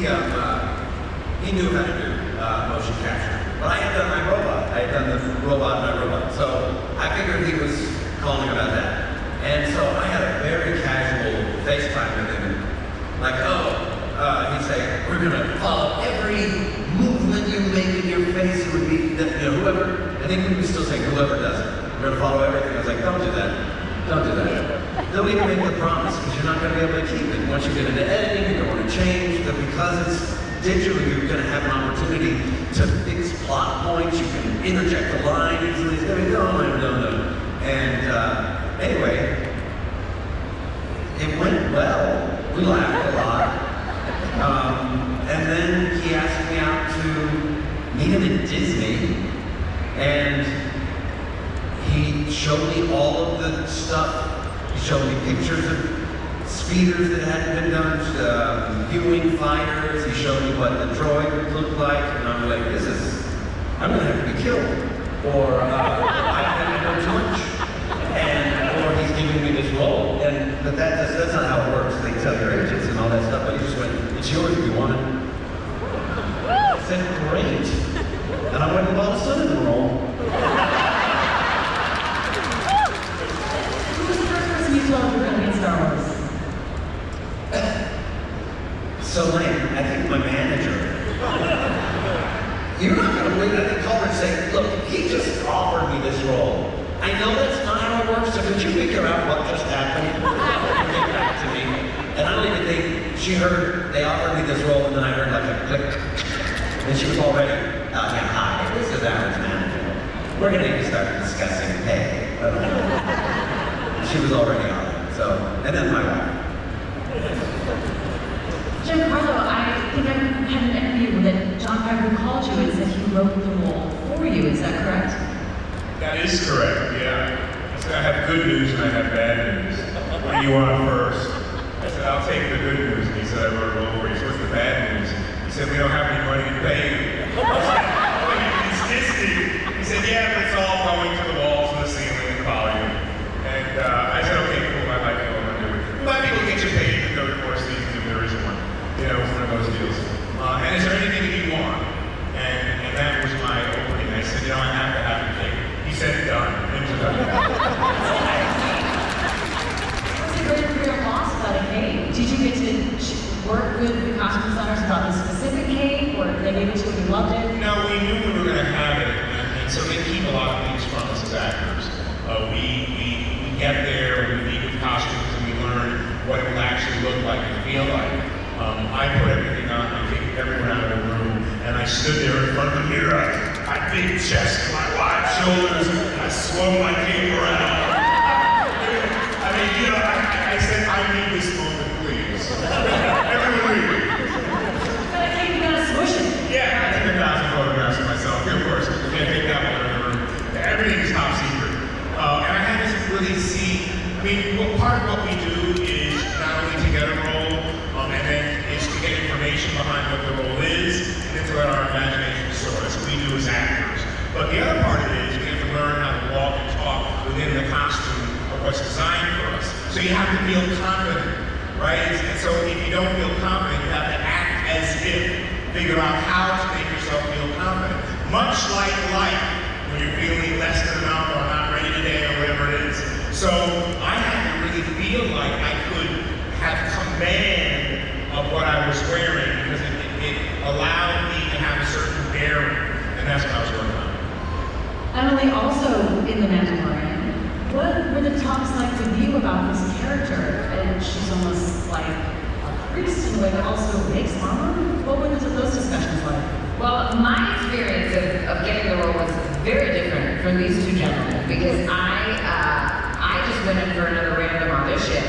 he knew how to do motion capture. But I had done my robot. I had done the robot in my robot. So I figured he was calling about that. And so I had a very casual FaceTime with him. Like, he'd say, we're gonna follow every movement you make in your face. It would be, whoever, I think we would still say whoever does it. We're gonna follow everything. I was like, don't do that. Don't do that. Don't even make the promise, because you're not gonna be able to keep it. Once you get into editing, you're gonna want to change, but because it's digital, you're gonna have an opportunity to fix plot points. You can interject a line easily. No. And anyway, it went well. We laughed a lot. And then he asked me out to meet him at Disney, and he showed me all of the stuff. He showed me pictures of speeders that hadn't been done, viewing fighters. He showed me what the droid looked like, and I'm like, I'm gonna have to be killed, or I know too much, or he's giving me this role. But that's not how it works. They tell your agents and all that stuff, but he just went, it's yours if you want it. I said, great. And I went and bought a son in the role. Who was the first person you told you were going to be in Star Wars? So lame. I think my manager. You're not going to believe it. I called her and say, look, he just offered me this role. I know that's not how it works, so could you figure out what just happened? And get back to me. And I don't even think she heard they offered me this role, and then I heard like a click. And she was already, hi, this is Alan's manager. We're going to need to start discussing pay. She was already on it, so, and then my wife. Giancarlo, I think I had an interview that John Favreau called you and said he wrote the role for you. Is that correct? That is correct, yeah. I said I have good news and I have bad news. What do you want first? I said, I'll take the good news. And he said, I wrote a role for you. He said, what's the bad news? He said, we don't have any money to pay you. I said, it's Disney. He said, yeah, but it's all going to the walls and the ceiling and the volume. And I said, okay, cool, I like it, what I'm gonna do. We might be able to get you paid in the third or fourth season if there isn't one. You know, it's one of those deals. And is there anything that you want? And that was my opening. I said, I have to have your cake. He said, done. It was done. What's a great career loss about a cake? Did you get to work with the costume designers about the specific cake, or they gave it to you and you loved it? No, we knew we were going to have it, and so they keep a lot of things from us as actors. We get there, we meet with costumes, and we learn what it will actually look like and feel like. I put everything on, I kicked everyone out of the room, and I stood there in front of the mirror. I had big chest, my wide shoulders, and I swung my cape around. I mean, I said, I need this moment, please. Everyone leave. But I think you gotta swoosh it. Yeah, I took 1,000 photographs of myself. Of course, you can't take that one in the room. Everything is top secret. And I had to really see, part of what we do is not only to get a role, and then is to get information behind what the role is, and then to let our imagination soar. That's what we do as actors. But the other part of it is we have to learn how to walk and talk within the costume of what's designed for us. So you have to feel confident, right? And so if you don't feel confident, you have to act as if, figure out how to make yourself feel confident. Much like life, when you're feeling less than enough or not ready today or whatever it is. So I had to really feel like I could have command of what I was wearing, because it allowed me to have a certain bearing, and that's what I was working on. Emily, also in The Mandalorian, what were the talks like with you about this character? And she's almost like a priest in a way, but also makes armor. What were those discussions like? Well, my experience of getting the role was very different from these two gentlemen, because I just went in for another random audition,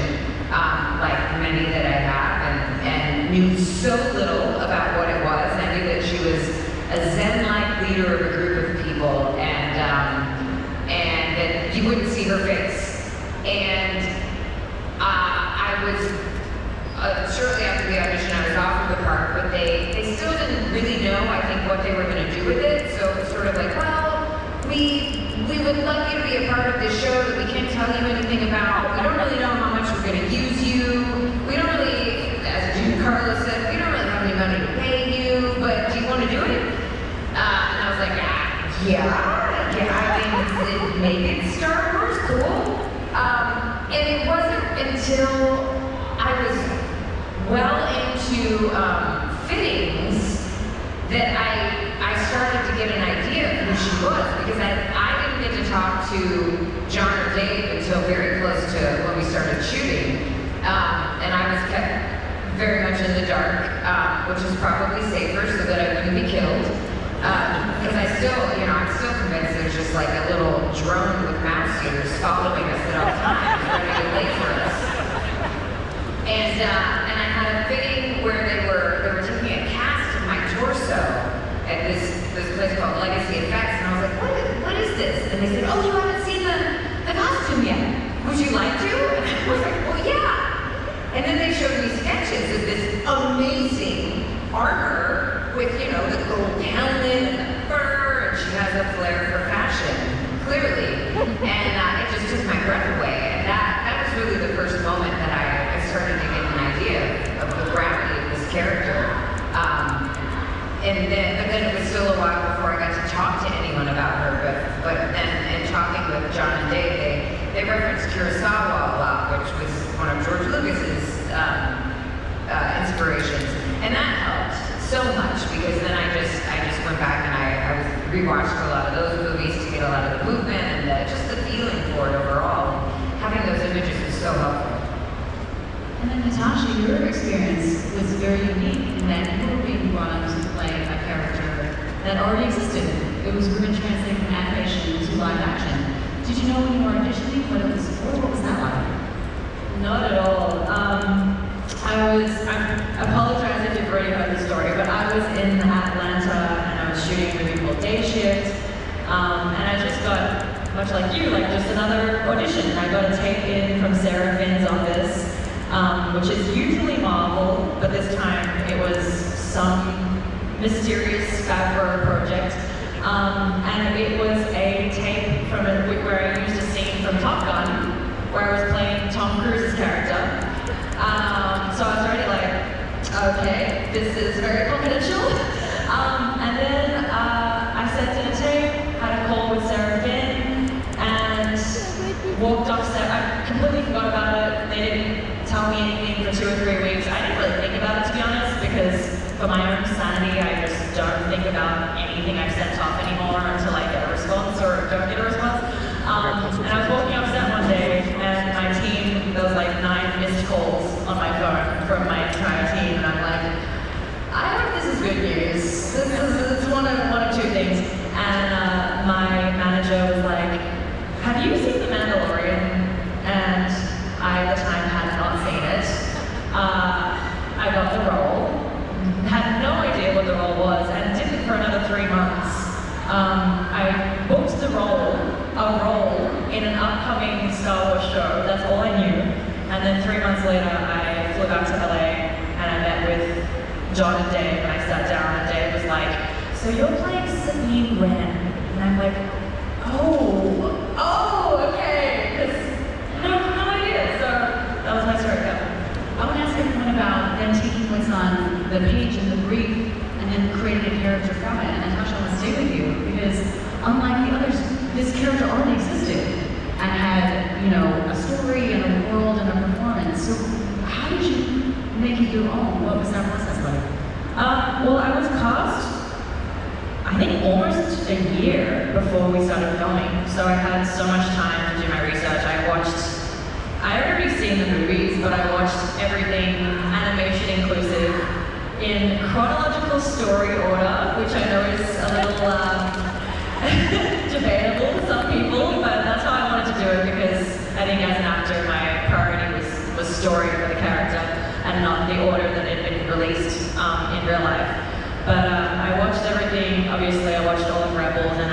like many that I have, and knew so little about what it was. And I knew that she was a Zen-like leader of a group of people, and that you wouldn't see her face. And I was, shortly after the audition, I was offered the part, but they still didn't really know, I think, what they were going to do with it. So it was sort of like, well, we would love you to be a part of this show that we can't tell you anything about. We don't really know how much we're going to use you. We don't really, as Giancarlo said, we don't really have any money to Yeah, I mean, it made it Star Wars cool. And it wasn't until I was well into fittings that I started to get an idea of who she was, because I didn't get to talk to John or Dave until very close to when we started shooting. And I was kept very much in the dark, which is probably safer so that I wouldn't be killed. Because I'm still convinced there's just like a little drone with mouse ears following us at all times, ready to wait for us. And I had a fitting where they were taking a cast of my torso at this place called Legacy Effects, and I was like, what is this? And they said, oh, you haven't seen the costume yet. Would you like to? And I was like, well, yeah. And then they showed me sketches of this amazing armor with, the gold helmet and the fur, and she has a flair for fashion, clearly. And it just took my breath away. And that was really the first moment that I started to get an idea of the gravity of this character. But then it was still a while before I got to talk to anyone about her. But then in talking with John and Dave, they referenced Kurosawa a lot, which was one of George Lucas's inspirations, and that helped so much, because then I just went back and I rewatched a lot of those movies to get a lot of the movement and just the feeling for it overall. Having those images was so helpful. And then Natasha, your experience was very unique in that you were being brought on to play a character that already existed. It was we're translating from animation to live action. Did you know when you were auditioning what it was for? What was that like? Not at all. I apologize if you've already heard the story, but I was in Atlanta and I was shooting a movie called Day Shift, and I just got, much like you, just another audition. I got a tape in from Sarah Finn's office, which is usually Marvel, but this time it was some mysterious Favreau project, and it was a tape from where I used a scene from Top Gun, where I was playing Tom Cruise's character. So I was already like, okay, this is very confidential. And then I sent in a tape, had a call with Sarah Finn, and walked off set. I completely forgot about it. They didn't tell me anything for 2 or 3 weeks. I didn't really think about it, to be honest, because for my own sanity, I just don't think about anything I've sent off anymore until I get a response or don't get a response. And I was walking off set one day, and my team, there was 9 missed calls on my phone from my entire team, and I'm like, I hope this is good news. This is one of 2 things. And my manager was like, have you seen The Mandalorian? And I at the time had not seen it. I got the role, had no idea what the role was, and did it for another 3 months. I booked a role in an upcoming Star Wars show. That's all I knew. And then 3 months later, I flew back to LA and I met with John and Dave, and I sat down, and Dave was like, so you're playing Sabine Wren. And I'm like, oh, okay. Because no idea. So that was my story. I want to ask everyone about them taking what's on the page and the brief and then creating a character from it. And Natasha, I want to stay with you, because unlike the others, this character already existed and had, a story and a world and a performance. So how did you make it your own? What was that process like? Well, I was cast, I think, almost a year before we started filming. So I had so much time to do my research. I had already seen the movies, but I watched everything, animation inclusive, in chronological story order, which I know is a little debatable to some people, but that's how I wanted to do it, because I think as an actor, my priority was story for the character and not the order that it had been released in real life. But I watched everything. Obviously, I watched all of Rebels, and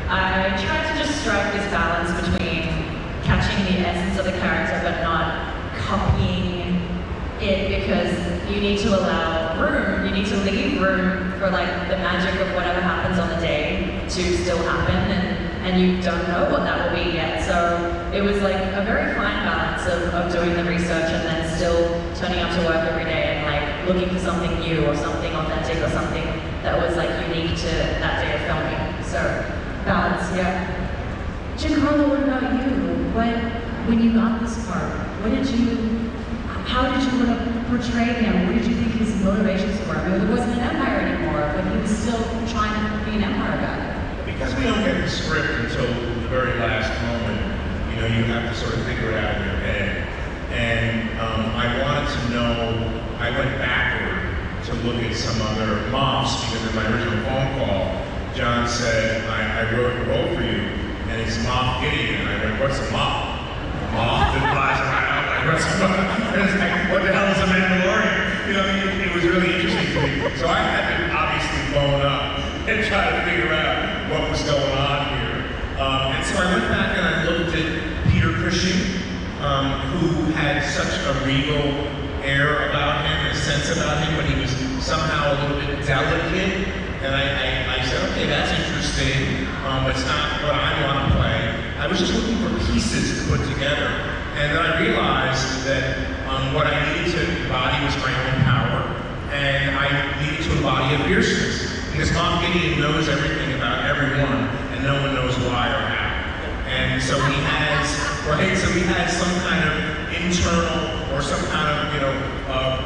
I tried to just strike this balance between catching the essence of the character but not copying it, because you need to allow room, you need to leave room for the magic of whatever happens on the day to still happen, and you don't know what that will be yet. So it was a very fine balance of doing the research and then still turning up to work every day and looking for something new or something authentic or something that was like unique to that day of filming. So balance, yeah. Giancarlo, what about you? When you got this part, how did you want to portray him? What did you think his motivations were? I mean, it wasn't an empire anymore, but he was still trying to be an empire guy. Because we don't get the script until the very last moment, you have to sort of figure it out in your head. And I wanted to know, I went backward to look at some other moths, because in my original phone call, John said, I wrote a role for you, and it's Moff Gideon. And I went, what's a moth? A moth that flies around. What the hell is a Mandalorian? It was really interesting to me. So I had to obviously bone up and try to figure out what was going on here. And so I went back and I looked at Peter Cushing, who had such a regal air about him, a sense about him, but he was somehow a little bit delicate. And I said, okay, that's interesting, but it's not what I want to play. I was just looking for pieces to put together. And then I realized that what I needed to embody was my own power, and I needed to embody a fierceness. Because Moff Gideon knows everything about everyone, and no one knows why or how. And so he has, he has some kind of internal or some kind of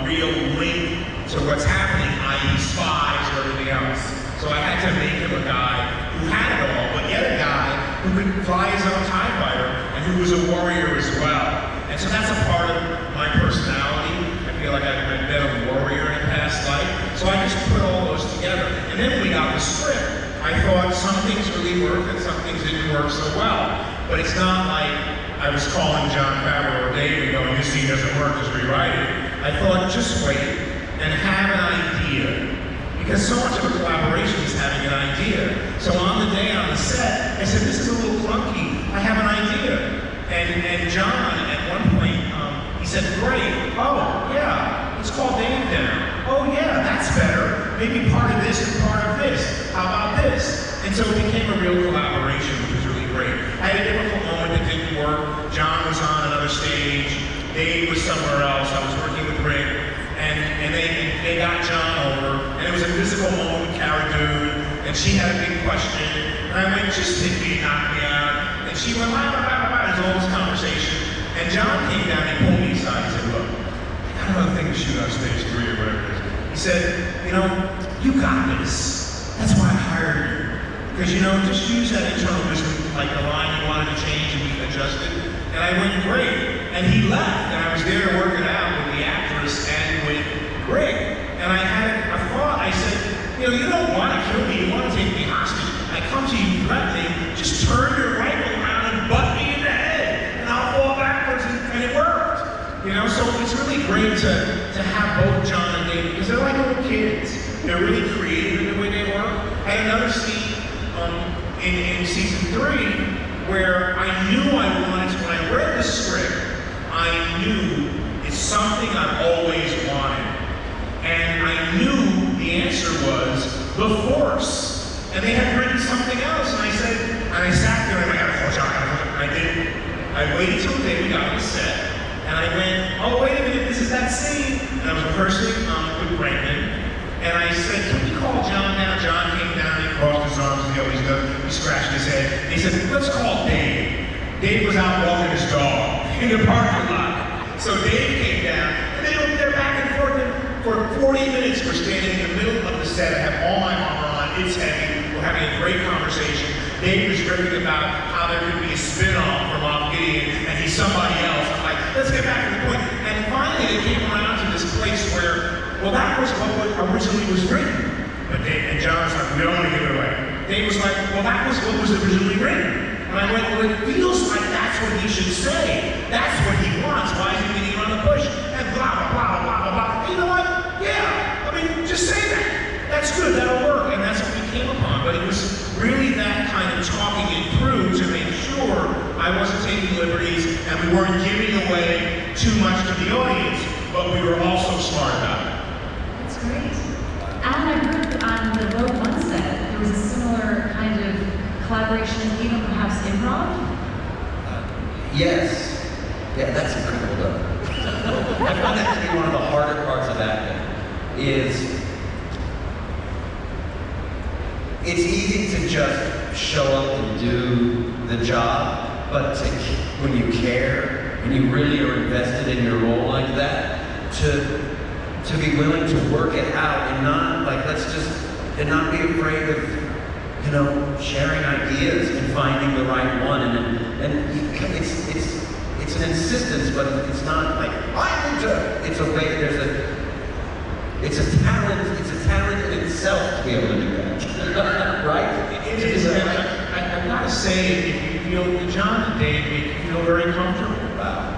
real link to what's happening, i.e. spies or everything else. So I had to make him a guy who had it all, but yet a guy who could fly his own TIE fighter and who was a warrior as well. And so that's a part of my personality. I feel like I've been a warrior in a past life. So I just put all those together. And then when we got the script, I thought some things really worked and some things didn't work so well. But it's not like I was calling Jon Favreau or David going, this scene doesn't work, just rewrite it. I thought, just wait and have an idea. Because so much of a collaboration is having an idea. So on the day on the set, I said, this is a little clunky. I have an idea. And John, at one point, he said, great. Oh, yeah, let's call Dave down. Oh, yeah, that's better. Maybe part of this and part of this. How about this? And so it became a real collaboration, which was really great. I had a difficult moment that didn't work. John was on another stage. Dave was somewhere else. I was working with Rick. And they got John over, and it was a physical moment with Cara Dune, and she had a big question, and I went, just hit me, knock me out, and she went, blah, blah, blah, blah, there's all this conversation, and John came down, he pulled me aside, and said, look, I got another thing to shoot on stage 3 or whatever it is. He said, you got this. That's why I hired you. Because, just use that internal wisdom, like the line you wanted to change and be adjusted. And I went, great. And he left, and I was there to work it out with the actress and with Rick. And I had a thought. I said, you don't want to kill me. You want to take me hostage. I come to you threatening. Just turn your rifle around and butt me in the head, and I'll fall backwards. And it worked. So it's really great to have both John and David, because they're like little kids. They're really creative in the way they work. I had another scene in season 3 where I knew I wanted to, when I read the script, I knew it's something I've always wanted. And I knew the answer was the Force. And they had written something else, and I sat there and I got a Force, I didn't. I waited till the day we got on the set, and I went, oh, wait a minute, this is that scene. And I was rehearsing with Brandon, and I said, can we call John now? John came down, he crossed his arms, as he always does, he scratched his head, and he said, let's call Dave. Dave was out walking his dog in the parking lot. So Dave came down, and they're back and forth, and for 40 minutes we're standing in the middle of the set. I have all my armor on, it's heavy, we're having a great conversation. Dave was riffing about how there could be a spin-off from Moff Gideon, and he's somebody else. I'm like, let's get back to the point. And finally they came around to this place where, well, that was what originally was written. But Dave and John was like, we don't want to give it away. Dave was like, well, that was what was originally written. And I went, well, it feels like that's what he should say. That's what he wants. Why is he getting on the push? And blah, blah, blah, blah, blah, blah. You know what? Yeah. I mean, just say that. That's good. That'll work. And that's what we came upon. But it was really that kind of talking it through to make sure I wasn't taking liberties and we weren't giving away too much to the audience, but we were also smart about it. That's great. Alan, I heard on the Rogue One set, there was a similar kind of collaboration, even perhaps improv? Yes. Yeah, that's incredible though. I found that to be one of the harder parts of acting. is it's easy to just show up and do the job, but when you care and you really are invested in your role like that, to be willing to work it out and not like and not be afraid of sharing ideas and finding the right one, and it's an insistence, but it's not like it's a way. It's a talent in itself to be able to do that, right? It is. I've got to say, if you feel John and Dave make you feel very comfortable,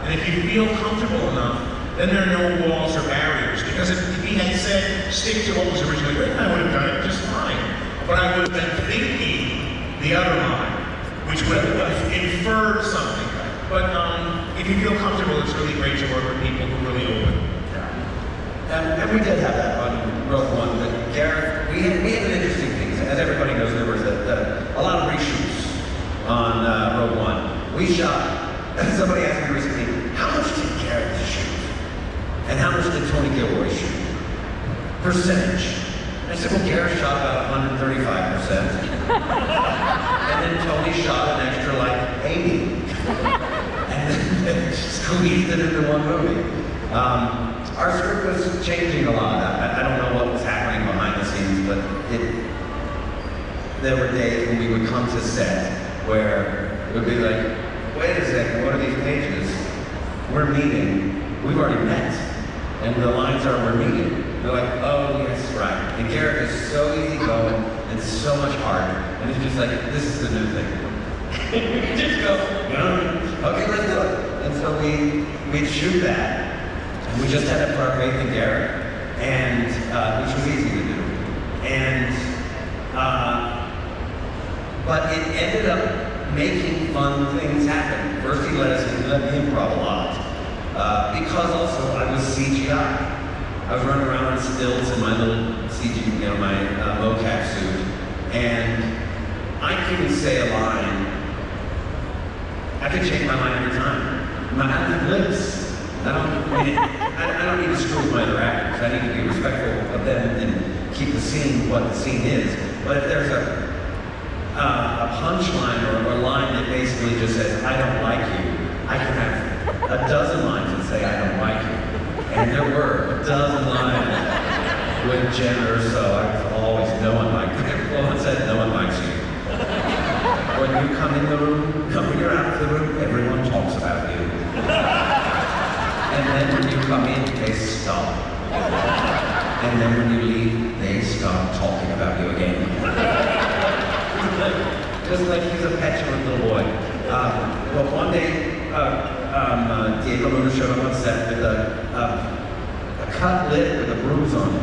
and if you feel comfortable enough, then there are no walls or barriers. Because if he had said stick to what was originally written, I would have done it just fine. But I would have been thinking the other line, which would have inferred something. But if you feel comfortable, it's really great to work with people who really open. And we did have that on Rogue One, but Gareth, we had an interesting thing. As everybody knows, there was a lot of reshoots on Rogue One. We shot, somebody asked me recently, how much did Gareth shoot? And how much did Tony Gilroy shoot? Percentage. I said, well, Gareth shot about 135%. And then Tony shot an extra like 80. And then squeezed it into one movie. Our script was changing a lot. I don't know what was happening behind the scenes, but there were days when we would come to set where it would be like, wait a second, what are these pages? We're meeting. We've already met. And the lines are, we're meeting. They're like, oh, yes, right. And Gareth is so easygoing and so much heart. And it's just like, this is the new thing. We just go, okay, let's do it. And so we'd shoot that. And we just had to put our faith in Gareth, and which was easy to do. And but it ended up making fun things happen. First he let me improv a lot. Because also I was CGI. I was running around on stilts in my little CG, my mocap suit, and I couldn't say a line. I could change my line every time. I don't have lips. I don't need to screw with my other actors. I need to be respectful of them and keep the scene what the scene is. But if there's a punchline or a line that basically just says, I don't like you, I can have a dozen lines that say, I don't like you. And there were a dozen lines with Jen or so. I was always, no one likes you. Well, it said, no one likes you. When you come in the room, when you're out of the room, everyone talks about you. And then when you come in, they stop. And then when you leave, they start talking about you again. Just like he's a petulant little boy. Well, one day, Diego Luna showed up on set with a cut lip with a bruise on it.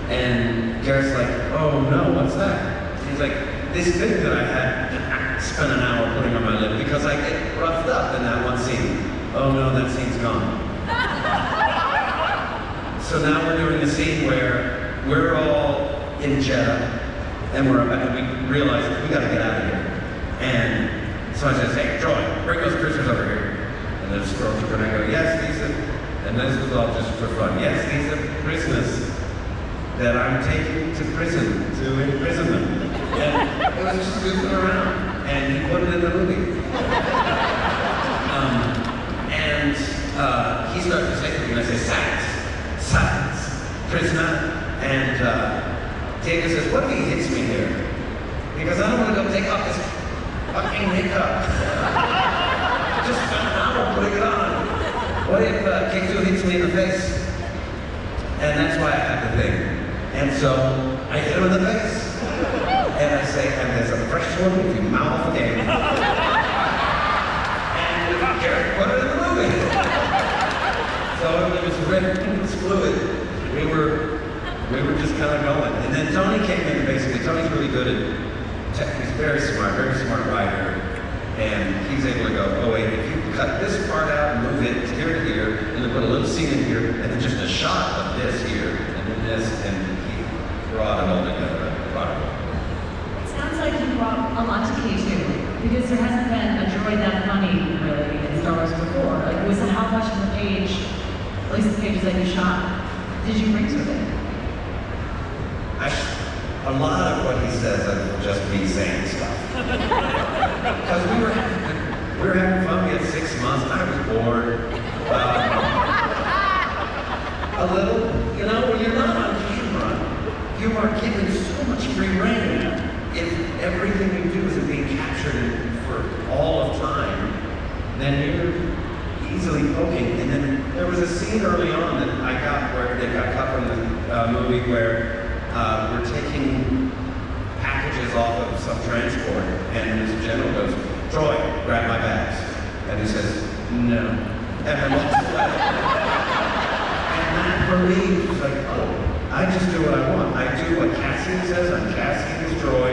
And Gareth's like, oh no, what's that? He's like, this thing that I had spent an hour putting on my lip because I get roughed up in that one scene. Oh no, that scene's gone. So now we're doing a scene where we're all in Jeddah, and we realize we gotta get out of here. And so I says, hey, Troy, bring those prisoners over here. And then Stormtrooper and I go, yes, these are, and this was all just for fun. Yes, these are prisoners that I'm taking to prison, to imprison them. And it was just goofing around. And he put it in the movie. He started to say something, and I say, silence, prisoner. And Diego says, what if he hits me here? Because I don't want to go take off this fucking makeup. Just spent an hour putting it on. What if K2 hits me in the face? And that's why I have the thing. And so I hit him in the face. And I say, and there's a fresh one if you mouth again. And Gareth put it in the movie. So it was written, it was fluid. We were just kind of going. And then Tony came in, basically. Tony's really good at he's very smart writer. And he's able to go, oh wait, if you cut this part out and move it here to here, and then put a little scene in here, and then just a shot of this here, and then this, and he brought it all together. It sounds like you brought a lot to K2, because there hasn't been a droid that funny, really, in Star Wars before. Like, how much of the page, at least the pages that you shot, did you bring to it? a lot of what he says is just me saying stuff. Because we were having fun. We had 6 months. I was bored. A little, you know, when you're not on camera, you are given so much free rein. If everything you do is being captured for all of time, then you're easily poking. And then there was a scene early on that I got where they got cut from the movie where we're taking packages off of some transport, and this general goes, "Troy, grab my bags." And he says, "No." And then walks away. And that for me was like, oh, I just do what I want. I do what Cassian says. I'm Cassian's Troy.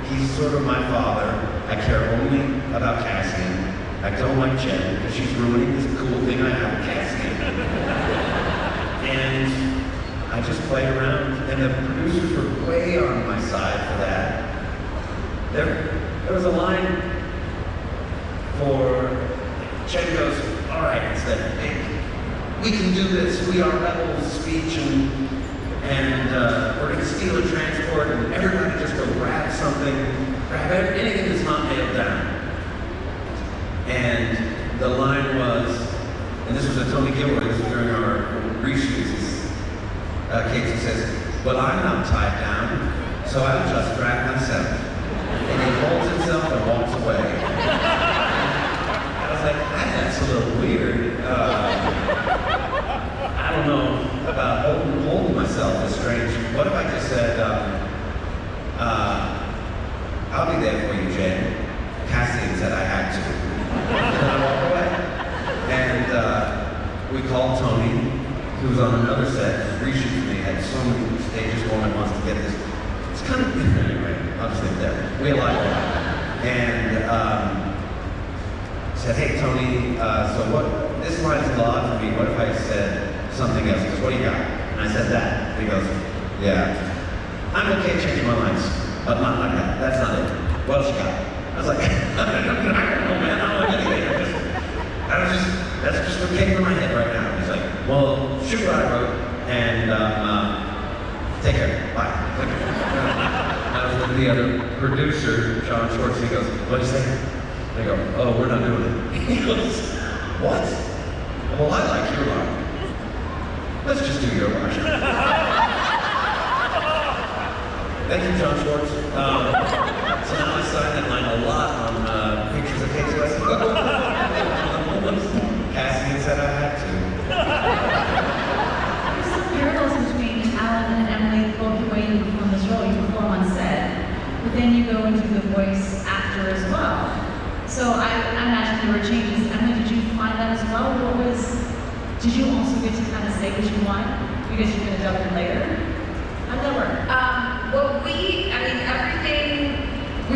He's sort of my father. I care only about Cassian. I don't like Jen because she's ruining this cool thing I have with Cassian. And I just play around, and the producers were way on my side for that. There was a line for Jen goes, "All right," instead, "Hey, we can do this. We are rebels" speech, and we're going to steal a transport, and everybody just go grab something, grab anything that's not nailed down. And the line was, and this was a Tony Gilroy, this was during our reshoots, Casey says, "Well, I'm not tied down, so I'll just grab myself." And he holds himself and walks away. I was like, that's a little weird. I don't know about holding myself is strange. What if I just said, "I'll be there for you, Jane." Cassian said I had to. And I walked away. And we called Tony, who was on another set, reshoots me, had so many stages going at once to get this. It's kind of, anyway, I'll just leave it there. We aligned it. And said, "Hey, Tony, so what, this line's a lot for me. What if I said something else?" He goes, "What do you got?" And I said that. And he goes, "Yeah, I'm okay changing my lines, but not like that. That's not it. What else you got?" I was like, I don't know, man. I don't know anything. That's just what came to my head right now. He's like, "Well, shoot what I wrote, and take care. Bye." I was with the other producer, John Schwartz. He goes, "What do you say?" I go, "Oh, we're not doing it." He goes, "What?" "Well, I like your line. Let's just do your line." Thank you, John Schwartz. So now I sign that line a lot on pictures of Casey West. Cassian said I had to. There's some parallels between Alan and Emily, both the way you perform this role. You perform on set, but then you go into the voice actor as well. So I imagine there were changes. Emily, did you find that as well? Did you also get to kind of say what you want because you're going to dub in later? How'd that work? Well, we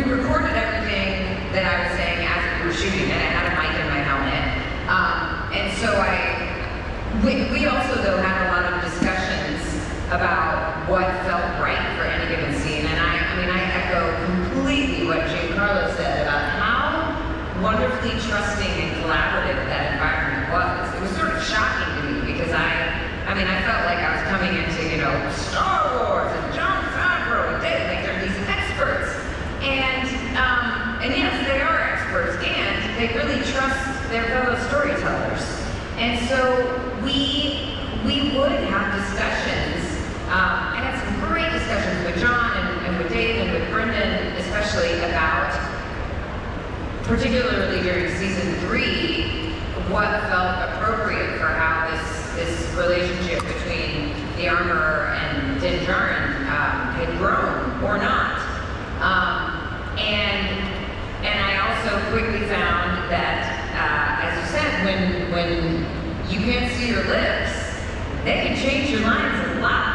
recorded everything that I was saying as we were shooting, and I had a mic in my helmet. And so we also though had a lot of discussions about what felt right for any given scene. And I echo completely what Giancarlo said about how wonderfully trusting and collaborative that environment was. It was sort of shocking to me because I felt like I was coming into, Star Wars and John Favreau and Dave, like they're these experts. And yes, they are experts, and they really trust their fellow storytellers. And so we would have discussions. I had some great discussions with John and with Dave and with Brendan, especially about, particularly during season 3, what felt appropriate for how this relationship between the armorer and Din Djarin had grown or not. And I also quickly found that, as you said, when you can't see your lips, they can change your lines a lot,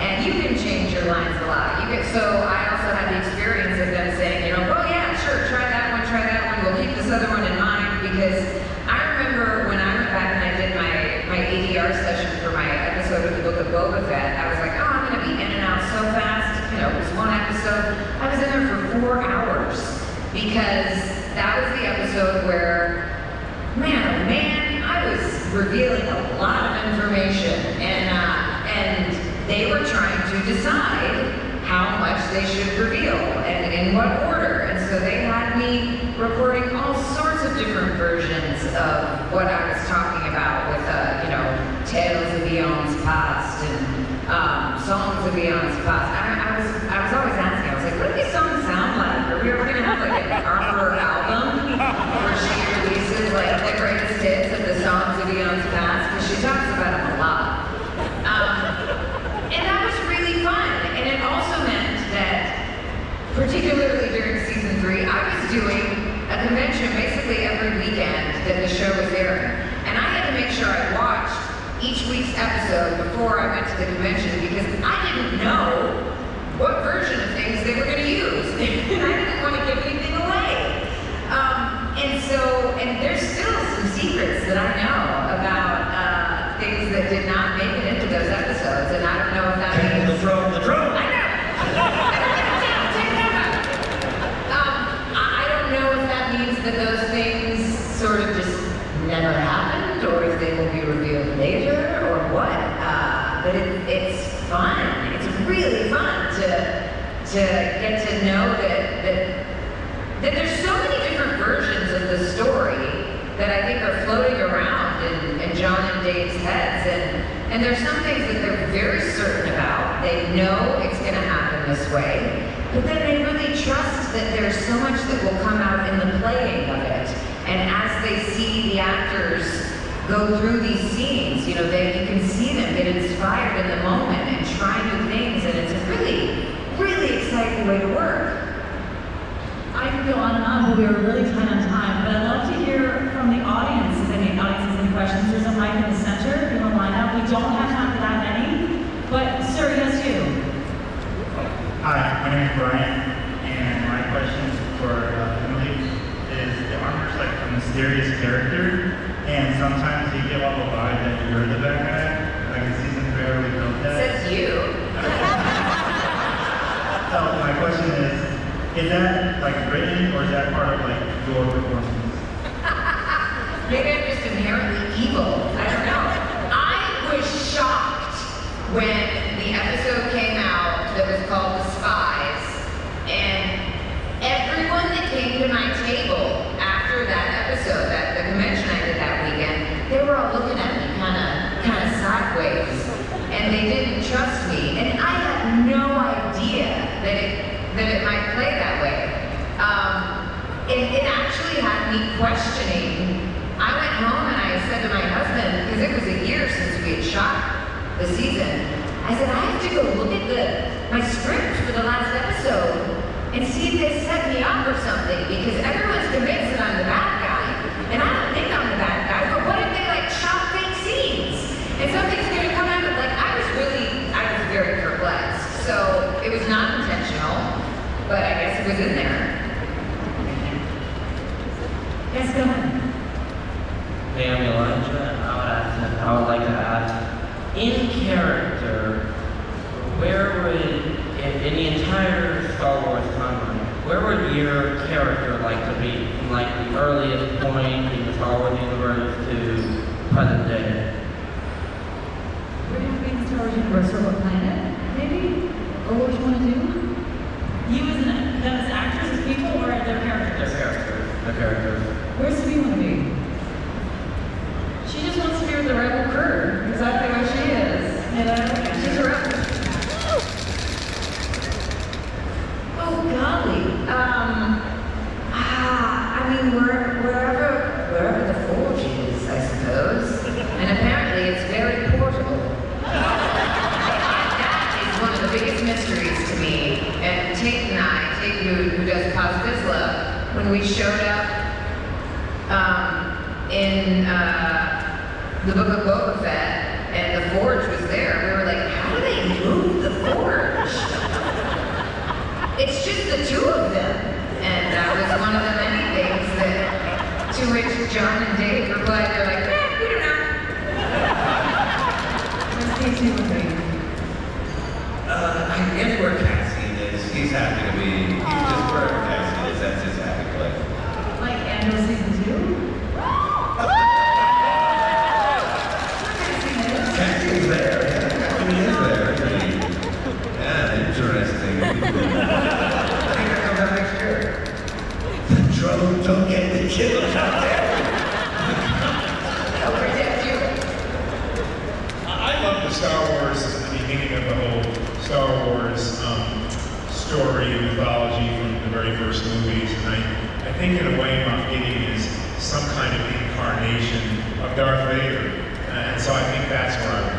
and you can change your lines a lot. So I also had the experience of them saying, "Oh yeah, sure, try that one, we'll keep this other one in mind," because I remember when I went back and I did my ADR session for my episode of the Book of Boba Fett, I was like, oh, I'm gonna be in and out so fast. It was one episode. I was in there for 4 hours because that was the episode where, man, I was revealing a lot of information, and they were trying to decide how much they should reveal and in what order. And so they had me recording all sorts of different versions of what I was talking about with, you know, tales of eons past and songs of eons past. I was always asking, I was like, what do these songs sound like? Are we ever gonna have like an Harper album where she releases like the greatest hits of the songs of eons past? Because she talks about them a lot. And that was really fun. And it also meant that, particularly during season 3, I was doing a convention basically every weekend that the show was airing. And I had to make sure I watched each week's episode before I went to the convention because I didn't know what version of things they were going to use. And I didn't want to give anything away. And there's still some secrets that I know about things that did not make it into those episodes. And I don't know if that means... The throne. I know. I don't know if that means that those things sort of just never happened, or if they will be revealed later, or what. But it's fun. It's really fun to get to know that there's so many different versions of the story that I think are floating around in John and Dave's heads. And there's some things that they're very certain about. They know it's going to happen this way, but then they really trust that there's so much that will come out in the playing of it. And as they see the actors go through these scenes, you know, you can see them get inspired in the moment and try new things, and it's a really, really exciting way to work. I could go on and on, but we are really tight on time. But I'd love to hear from the audience if any audience has any questions. There's a mic in the center. If you want to line up, we don't have time for that many. But sir, yes, you. Hi, my name is Brian, and my question for Emily is: the armor's like a mysterious character, and sometimes you give off a vibe that you're the bad guy. Like in season 3, I really felt that. Says you. So my question is that like written, or is that part of like your performance? Maybe I'm just inherently evil. I don't know. I was shocked when the episode came out that was called The Spies, and everyone that came to my table after that episode, the convention I did that weekend, they were all looking at me kind of sideways, and they didn't trust me, and I had no idea that it might play that way. It actually had me questioning. I went home and I said to my husband, because it was a year since we had shot the season, I said, I have to go look at my script for the last episode and see if they set me up or something, because everyone's convinced that I'm the bad guy, and I don't think I'm the bad guy, but what if they like shot fake scenes? And something's gonna come out of it. Like, I was very perplexed. So it was not intentional, but I guess it was in there. Yes, go ahead. Hey, I'm Elijah. I would like to ask, in character, where would, in the entire Star Wars timeline, where would your character like to be from like the earliest point in the Star Wars universe to present day? Where do you be in the Star Wars universe, or what planet, maybe? Or what you want to do? You as actors, as people, or their characters? Their characters. Where's Sabine want to be? She just wants to be with the rebel crew, exactly where she is. She's a rebel. Oh golly. I mean, wherever the forge is, I suppose. And apparently it's very portable. That is one of the biggest mysteries to me. And Tate and I, Tate who does Cosbizla, when we showed up in the Book of Boba Fett and the forge was there, we were like, how do they move the forge? It's just the two of them. And that was one of the many things to which John and Dave replied, they're like, we don't know. Where's Casey want to be? I guess where Cassian is, he's happy to be. He's just wherever Cassian is, that's his happy place. Like Andor season 2? Cassian's there, yeah. I mean, he is there. Yeah, interesting. kid was out there. I'll protect you. I love the Star Wars, the beginning of the whole Star Wars story and mythology from the very first movies. And I think in a way Moff Gideon is some kind of incarnation of Darth Vader. And so I think that's where I would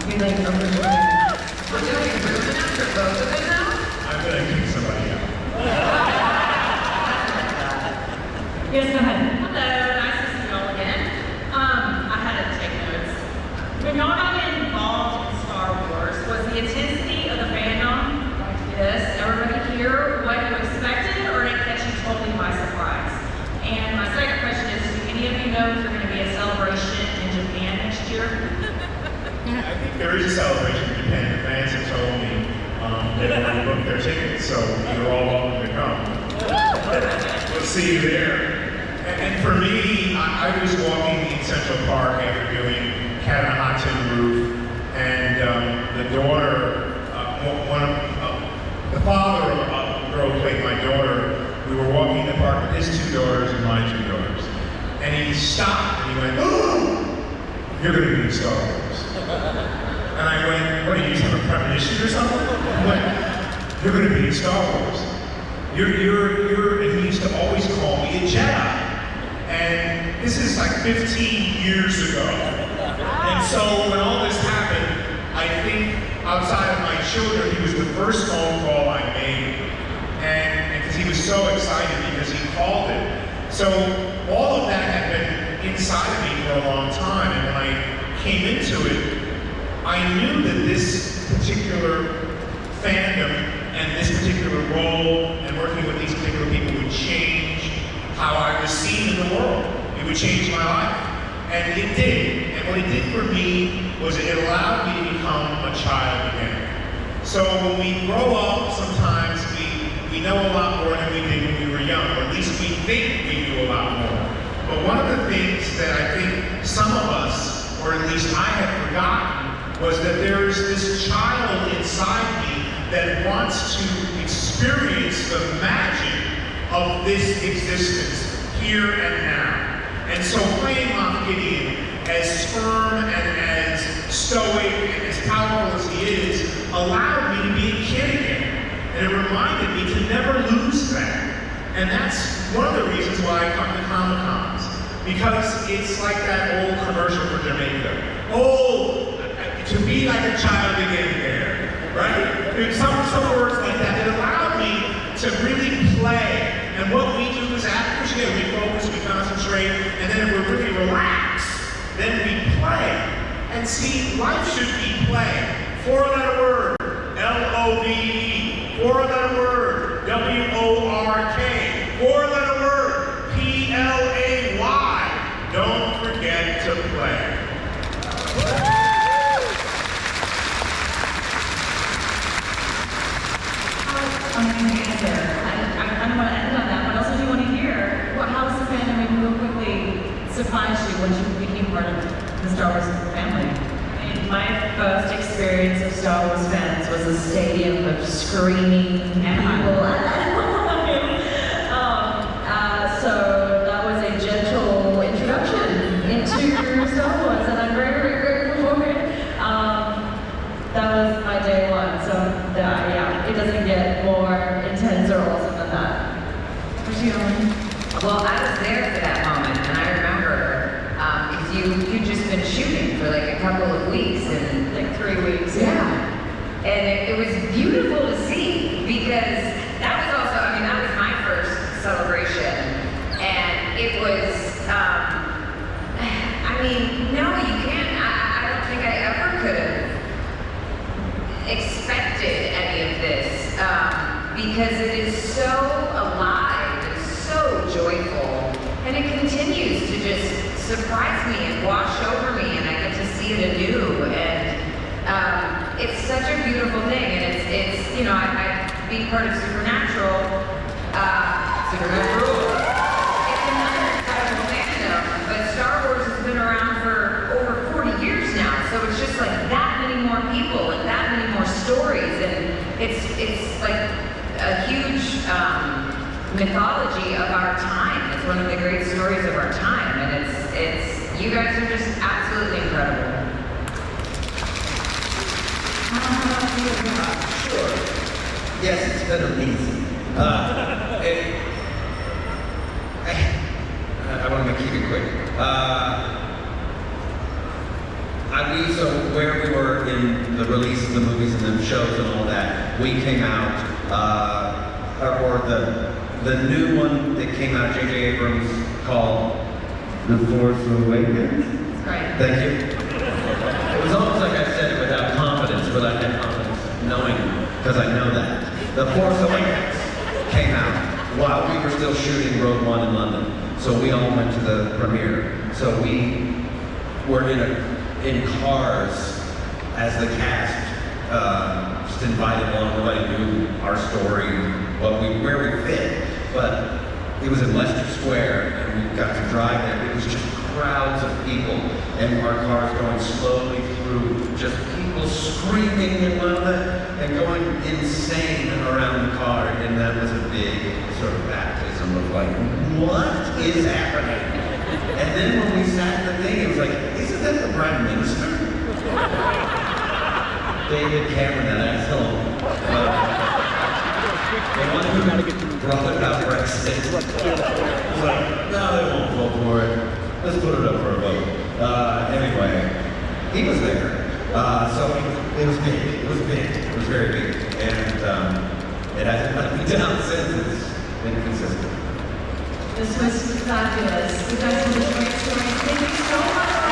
be. We like originally. We're doing room enough for both of them now? I'm gonna kick somebody out. Yes, go ahead. Hello, nice to see you all again. I had to take notes. When y'all got involved in Star Wars, was the intensity of the fandom like this? Everybody here what you expected, or did it catch you totally by surprise? And my second question is, do any of you know if there's going to be a celebration in Japan next year? I think there is a celebration in Japan. The fans have told me they've already booked their tickets, so you're all welcome to come. We'll see you there. And for me, I was walking in Central Park after doing Cat on a Hot Tin Roof, and the daughter, the father of a girl who played my daughter, we were walking in the park with his two daughters and my two daughters. And he stopped and he went, "Oh, you're going to be in Star Wars." And I went, "What, do you just have a premonition or something?" He went, "You're going to be in Star Wars. You're," and he used to always call me a Jedi. And this is like 15 years ago. And so when all this happened, I think outside of my children, he was the first phone call I made. And because he was so excited because he called it. So all of that had been inside of me for a long time. And when I came into it, I knew that this particular fandom and this particular role and working with these particular people would change how I was seen in the world. It would change my life. And it did. And what it did for me was it allowed me to become a child again. So when we grow up, sometimes we know a lot more than we did when we were young, or at least we think we knew a lot more. But one of the things that I think some of us, or at least I had forgotten, was that there's this child inside me that wants to experience the magic of this existence here and now. And so playing Moff Gideon, as firm and as stoic and as powerful as he is, allowed me to be a kid again. And it reminded me to never lose that. And that's one of the reasons why I come to Comic-Cons. Because it's like that old commercial for Jamaica. Oh, to be like a child again there, right? There's some words like that. It allowed me to really play. And what we do as actors, yeah, we focus, we concentrate, and then if we're really relaxed, then we play. And see, life should be play. 4-letter word, L-O-V-E. 4-letter word, W-O-R-K. 4-letter word, P-L-A-Y. Don't forget to play. Amazing answer. I'm going to end on that, but also do want to hear how has the fandom real quickly surprised you once you became part of the Star Wars family? I mean, my first experience of Star Wars fans was a stadium of screaming people. So that was a gentle introduction into Star Wars, and I'm very, very grateful for it. That was my day one, so yeah, it doesn't get more intense or awesome than that. Well, I was there for that moment, and I remember because you'd just been shooting for like a couple of weeks, and Like 3 weeks. yeah, and it was beautiful to see because that was also, I mean, that was my first celebration, and it was, I mean, no, you can't. I don't think I ever could have expected any of this because it is so alive, it's so joyful, and it continues to just surprise me and wash over me, and I get to see it anew, and it's such a beautiful thing, and it's you know, I being part of Supernatural, it's another incredible fandom, but Star Wars has been around for over 40 years now, so it's just like that many more people and that many more stories, and it's like a huge mythology of our time as one of the great stories of our time, and it's you guys are just absolutely incredible. Sure. Yes, it's been amazing. I want to keep it quick. So where we were in the release of the movies and the shows and all that, we came out, or the new one that came out, J.J. Abrams, called The Force Awakens. Right. Thank you. It was almost like I said it without confidence, but I had confidence knowing, because I know that. The Force Awakens came out while we were still shooting Rogue One in London. So we all went to the premiere. So we were in cars as the cast, just invited along. Nobody knew our story, where we fit. But it was in Leicester Square, and we got to drive there. It was just crowds of people, and our cars going slowly through, just people screaming and going insane around the car. And that was a big sort of baptism of like, what is happening? And then when we sat in the thing, it was like, isn't that the Prime Minister? David Cameron, that asshole. The one who brought about Brexit. He's like, no, they won't vote for it. Let's put it up for a vote. Anyway, he was there. So it was big. It was big. It was very big. And it hasn't let me down since. It's been consistent. This was fabulous. You guys did a great story. Thank you so much.